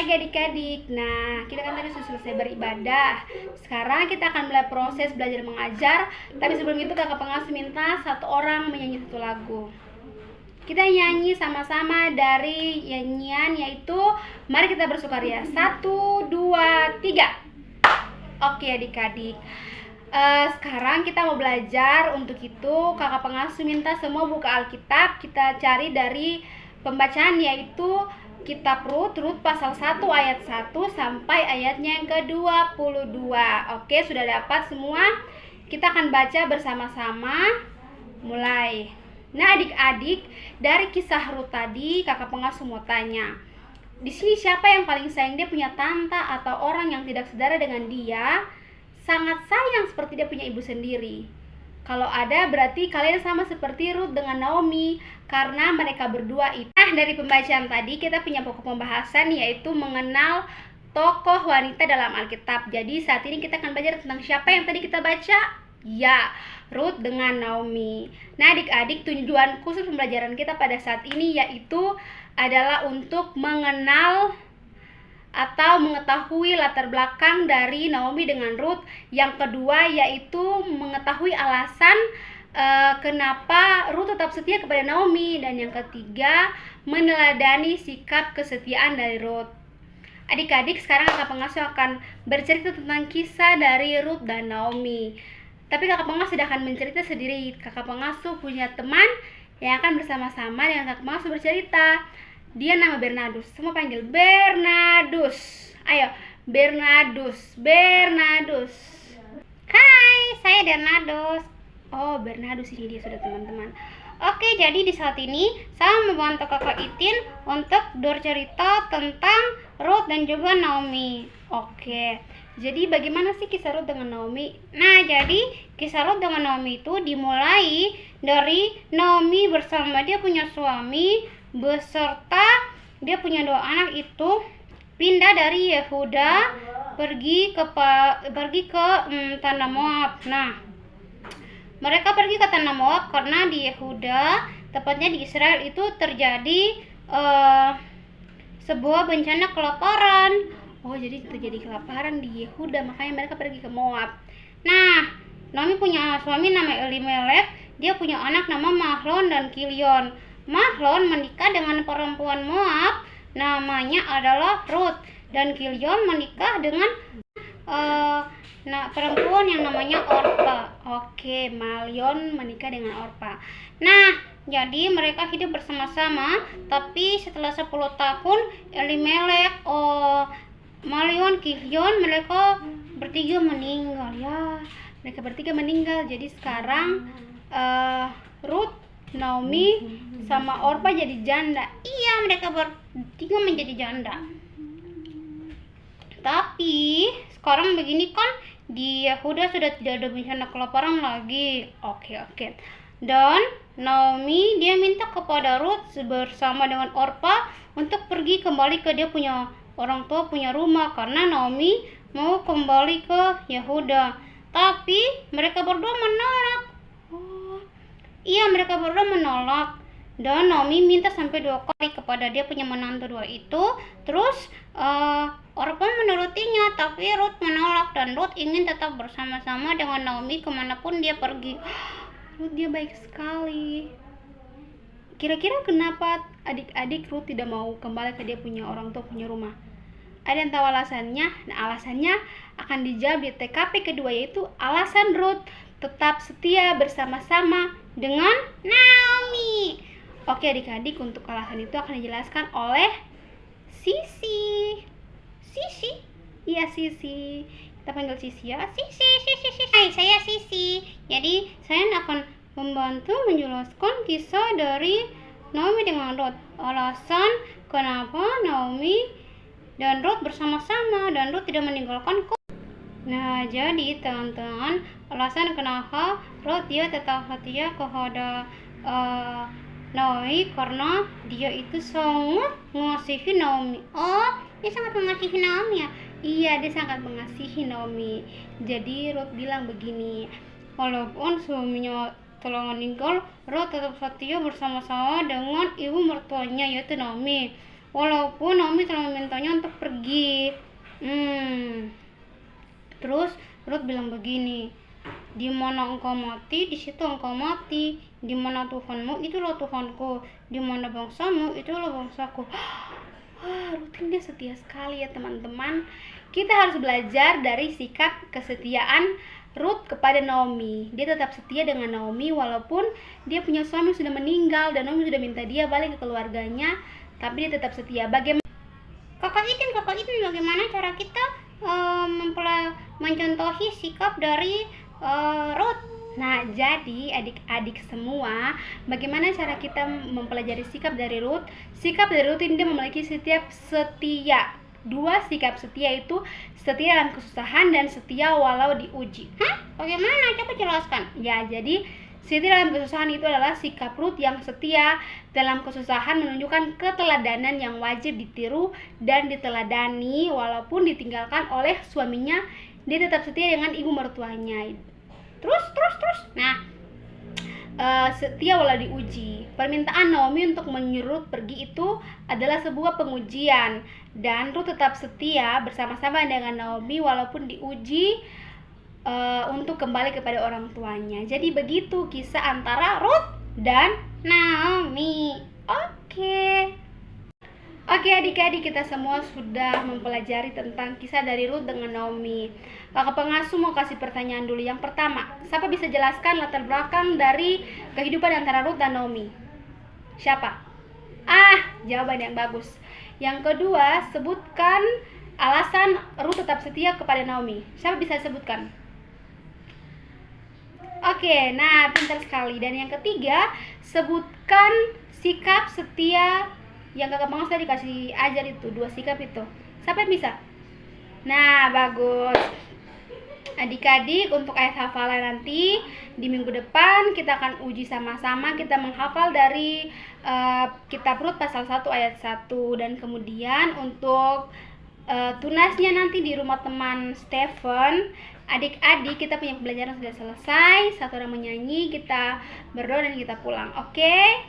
pagi adik-adik. Nah, kita kan tadi sudah selesai beribadah. Sekarang kita akan mulai proses belajar mengajar. Tapi sebelum itu kakak pengasuh minta satu orang menyanyi satu lagu. Kita nyanyi sama-sama dari nyanyian yaitu Mari Kita Bersukaria. 1, 2, 3. Oke adik-adik. Sekarang kita mau belajar. Untuk itu kakak pengasuh minta semua buka Alkitab. Kita cari dari pembacaan yaitu Kitab Rut pasal 1 ayat 1 sampai ayatnya yang ke-22. Oke, sudah dapat semua? Kita akan baca bersama-sama. Mulai. Nah, adik-adik, dari kisah Rut tadi kakak pengasuh mau tanya. Di sini siapa yang paling sayang? Dia punya tante atau orang yang tidak saudara dengan dia? Sangat sayang seperti dia punya ibu sendiri. Kalau ada berarti kalian sama seperti Rut dengan Naomi karena mereka berdua itu. Nah, dari pembacaan tadi kita punya pokok pembahasan yaitu mengenal tokoh wanita dalam Alkitab. Jadi saat ini kita akan belajar tentang siapa yang tadi kita baca? Ya, Rut dengan Naomi. Nah, adik-adik, tujuan khusus pembelajaran kita pada saat ini yaitu adalah untuk mengenal atau mengetahui latar belakang dari Naomi dengan Rut. Yang kedua yaitu mengetahui alasan kenapa Rut tetap setia kepada Naomi. Dan yang ketiga, meneladani sikap kesetiaan dari Rut. Adik-adik, sekarang kakak pengasuh akan bercerita tentang kisah dari Rut dan Naomi. Tapi kakak pengasuh tidak akan mencerita sendiri. Kakak pengasuh punya teman yang akan bersama-sama dengan kakak pengasuh bercerita. Dia nama Bernardus. Semua panggil Bernardus. Ayo, Bernardus. Hai, saya Bernardus. Oh, Bernardus ini dia sudah teman-teman. Oke, jadi di saat ini saya membantu kakak Itin untuk bercerita tentang Rut dan juga Naomi. Oke, jadi bagaimana sih kisah Rut dengan Naomi? Nah, jadi kisah Rut dengan Naomi itu dimulai dari Naomi bersama dia punya suami beserta dia punya 2 anak itu pindah dari Yehuda pergi ke tanah Moab. Nah, mereka pergi ke tanah Moab karena di Yehuda, tepatnya di Israel itu terjadi sebuah bencana kelaparan. Oh, jadi terjadi kelaparan di Yehuda, makanya mereka pergi ke Moab. Nah, Naomi punya suami nama Elimelek. Dia punya anak nama Mahlon dan Kilion. Mahlon menikah dengan perempuan Moab, namanya adalah Rut. Dan Kilion menikah dengan perempuan yang namanya Orpa. Oke, Malion menikah dengan Orpa. Nah, jadi mereka hidup bersama-sama. Tapi setelah 10 tahun, Elimelek, Malion, Kilion, mereka bertiga meninggal. Ya, mereka bertiga meninggal. Jadi sekarang Rut, Naomi sama Orpa jadi janda. Iya, mereka bertiga menjadi janda. Tapi sekarang begini kan, di Yehuda sudah tidak ada bencana kelaparan lagi. Oke. Dan Naomi dia minta kepada Rut bersama dengan Orpa untuk pergi kembali ke dia punya orang tua, punya rumah, karena Naomi mau kembali ke Yehuda. Tapi mereka berdua menolak. Iya, mereka berdua menolak. Dan Naomi minta sampai 2 kali kepada dia punya menantu 2 itu. Terus Orpa menurutinya, tapi Rut menolak. Dan Rut ingin tetap bersama-sama dengan Naomi kemanapun dia pergi. Rut dia baik sekali. Kira-kira kenapa adik-adik Rut tidak mau kembali ke dia punya orang tua, punya rumah? Ada yang tahu alasannya? Nah, alasannya akan dijawab di TKP kedua, yaitu alasan Rut tetap setia bersama-sama dengan Naomi. Oke adik-adik, untuk alasan itu akan dijelaskan oleh Sisi. Iya, Sisi. Kita panggil Sisi ya. Sisi. Hai, saya Sisi. Jadi saya akan membantu menjelaskan kisah dari Naomi dengan Rut. Alasan kenapa Naomi dan Rut bersama-sama dan Rut tidak meninggalkanku. Nah, jadi teman-teman, alasan kenapa Rut dia tetap setia kepada Naomi karena dia itu sangat mengasihi Naomi. Oh, dia sangat mengasihi Naomi ya? Iya, dia sangat mengasihi Naomi. Jadi Rut bilang begini, walaupun suaminya telah meninggal, Rut tetap setia bersama-sama dengan ibu mertuanya yaitu Naomi. walaupun Naomi telah memintanya untuk pergi. Terus Ruth bilang begini, di mana engkau mati, di situ engkau mati. Di mana Tuhanmu, itulah Tuhanku. Di mana bangsamu, itulah bangsaku. Ruth ini setia sekali ya teman-teman. Kita harus belajar dari sikap kesetiaan Ruth kepada Naomi. Dia tetap setia dengan Naomi walaupun dia punya suami yang sudah meninggal dan Naomi sudah minta dia balik ke keluarganya, tapi dia tetap setia. Bagaimana Kakak Itin, bagaimana cara kita mencontohi sikap dari Ruth? Nah, jadi adik-adik semua, bagaimana cara kita mempelajari sikap dari Ruth? Sikap dari Ruth ini dia memiliki setiap setia. Dua sikap setia itu setia dalam kesusahan dan setia walau diuji. Bagaimana? Coba jelaskan. Ya, jadi setia dalam kesusahan itu adalah sikap Ruth yang setia dalam kesusahan, menunjukkan keteladanan yang wajib ditiru dan diteladani walaupun ditinggalkan oleh suaminya. Dia tetap setia dengan ibu mertuanya. Terus. Nah, setia walau diuji. Permintaan Naomi untuk menyuruh pergi itu adalah sebuah pengujian, dan Ruth tetap setia bersama-sama dengan Naomi walaupun diuji untuk kembali kepada orang tuanya. Jadi begitu kisah antara Ruth dan Naomi. Oke adik-adik, kita semua sudah mempelajari tentang kisah dari Ruth dengan Naomi. Kakak pengasuh mau kasih pertanyaan dulu. Yang pertama, siapa bisa jelaskan latar belakang dari kehidupan antara Ruth dan Naomi? Siapa? Jawaban yang bagus. Yang kedua, sebutkan alasan Ruth tetap setia kepada Naomi. Siapa bisa sebutkan? Oke, nah pintar sekali. Dan yang ketiga, sebutkan sikap setia yang kakak pengasuh tadi kasih ajar itu, dua sikap itu. Siapa yang bisa? Nah, bagus. Adik-adik, untuk ayat hafalan nanti di minggu depan kita akan uji sama-sama. Kita menghafal dari kitab Rut pasal 1 ayat 1. Dan kemudian untuk tunasnya nanti di rumah teman Stephen. Adik-adik, kita punya pembelajaran sudah selesai. Satu orang menyanyi, kita berdoa dan kita pulang. Oke?